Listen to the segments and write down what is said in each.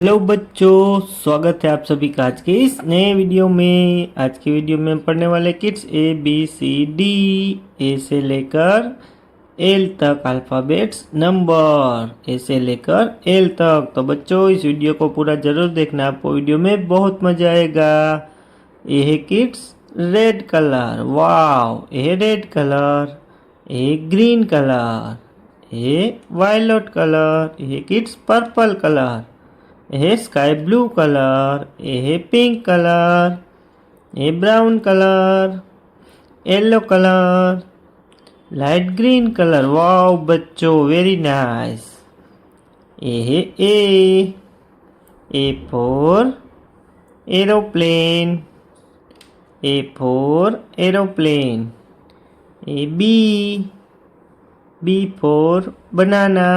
Hello बच्चों, स्वागत है आप सभी का आज के इस नए वीडियो में। आज की वीडियो में हम पढ़ने वाले किड्स ABCD ए से लेकर एल तक अल्फ़ाबेट्स नंबर ए से लेकर एल तक। तो बच्चों इस वीडियो को पूरा जरूर देखना, आपको वीडियो में बहुत मजा आएगा। ये है किड्स रेड कलर, वाव। ये है रेड कलर, ये ग्रीन कलर, ये वायलेट कलर, ये किड्स पर्पल कलर, ये स्काई ब्लू कलर, ये पिंक कलर, ये brown colour, yellow colour, light green colour. Wow बच्चों, वेरी नाइस। ये है A for aeroplane, A for aeroplane. A B for banana.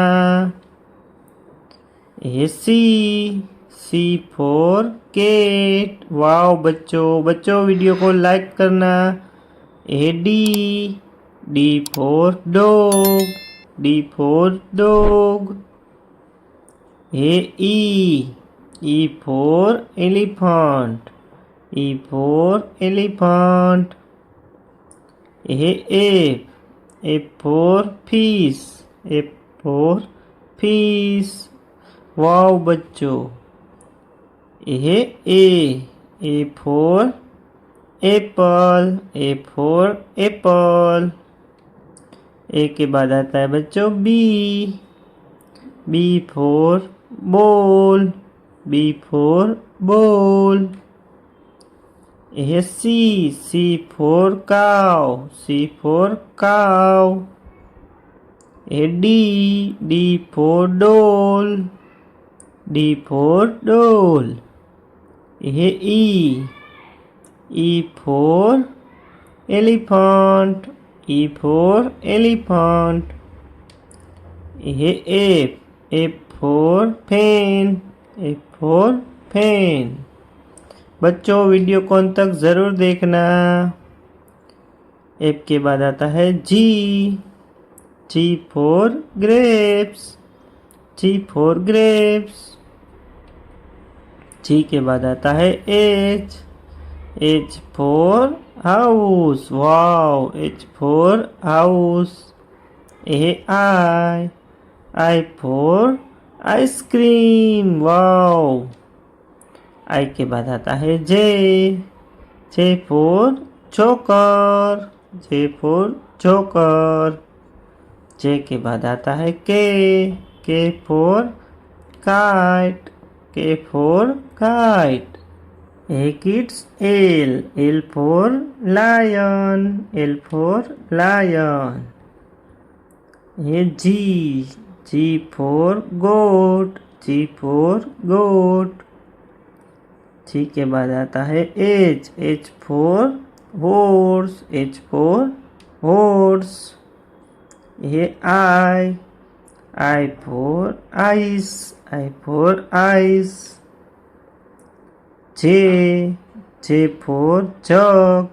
ये C for cat. Wow बच्चों video को like करना। ये डी फॉर डॉग। ये ई फॉर एलिफेंट, ये एफ फॉर फिश। वाओ बच्चों, यह ए फॉर एप्पल, ए के बाद आता है बच्चों बी फॉर बॉल, यह सी फॉर काउ, यह डी फॉर डॉल, यह ई फॉर एलिफेंट, यह एफ फॉर फैन। बच्चों वीडियो को अंत तक जरूर देखना। एफ के बाद आता है जी फॉर ग्रेप्स, जी के बाद आता है H for house. Wow, H for house. यह आई फॉर आइसक्रीम। वाओ, आई के बाद आता है जे फॉर जोकर, जे के बाद आता है K for kite, a kids L for lion, ये जी फॉर गोट, जी के बाद आता है एच फॉर हॉर्स, ये I for ice, J for jug,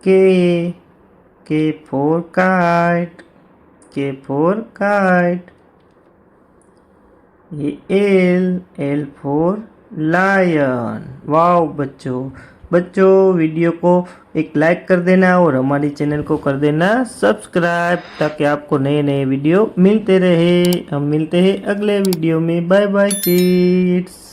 K for kite, ये एल फॉर लायन। वाओ बच्चों वीडियो को एक लाइक कर देना और हमारी चैनल को कर देना सब्सक्राइब, ताकि आपको नए वीडियो मिलते रहे। हम मिलते हैं अगले वीडियो में। Bye bye kids.